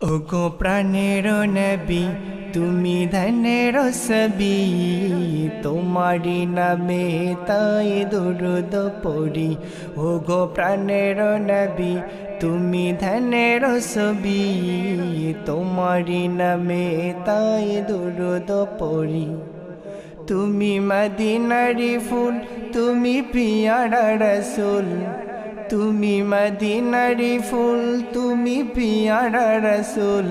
ওগো প্রাণের নবী তুমি ধনের ছবি, তোমারি নামে তাই দুরুদ পড়ি। ওগো প্রাণের নবী তুমি ধনের ছবি, তোমারি নামে তাই দুরুদ পড়ি। তুমি মদিনারি ফুল তুমি পিয়ারা রসুল, তুমি মদিনারি ফুল তুমি পিয়ারা রসুল,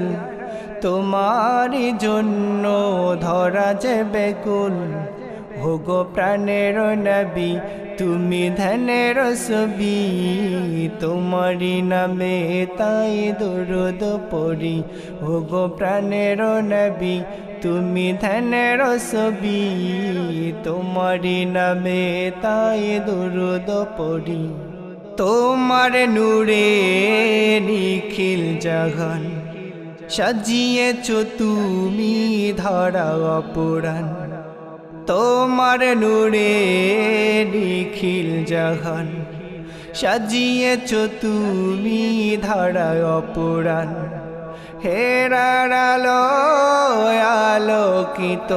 তোমার জন্য ধরা যে বেকুল। হোগো প্রাণের নবী তুমি ধনের ছবি, তোমারি নামে তাই দুরুদ পড়ি। হোগো প্রাণের নবী তুমি ধনের ছবি, তোমারি নামে তাই দুরুদ পড়ি। তোমার নূরে নিখিল জাহান, সাজিয়েছ তুমি ধরা অপরাণ। তোমার নূরে নিখিল জাহান, সাজিয়েছ তুমি ধরা অপরাণ। হেরার আলো আলোকিত,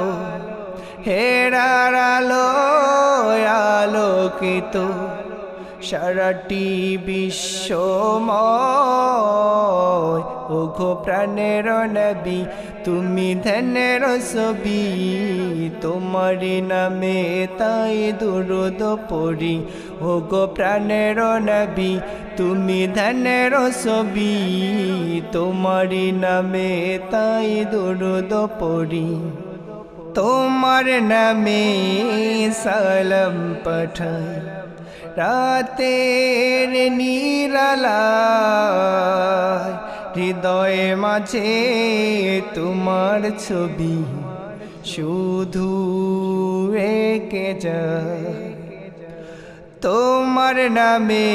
হেরার আলো আলোকিত, সারাটি বিশ্বময়। ওগো প্রাণের নবী তুমি ধনের ছবি, তোমারি নামে তাই দুরুদ পড়ি। ওগো প্রাণের নবী তুমি ধনের ছবি, তোমারি নামে তাই দুরুদ পড়ি। তোমার নামে সালাম পাঠাই রাতের নিরালায়, হৃদয়ে মাঝে তোমার ছবি শুধু এঁকে যায়। তোমার নামে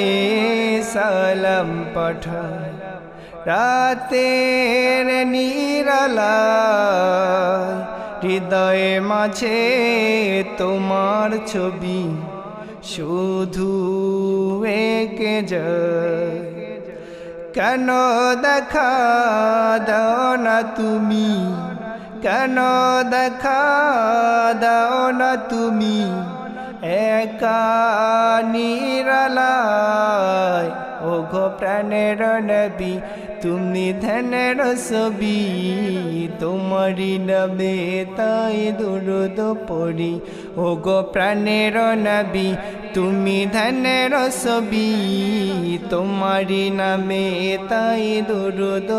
সালাম পাঠাই রাতের নিরালায়, হৃদয়ে মাঝে তোমার ছবি শুধু এঁকে যায়। কেন দেখা দাও না তুমি, কেন দেখা দাও না তুমি একা নিরালায়। ওগো প্রাণের নবী তুমি ধনের ছবি, তোমারি নামে তাই দুরুদ পড়ি। ওগো প্রাণের নবী তুমি ধনের ছবি, তোমারি নামে তাই দুরুদ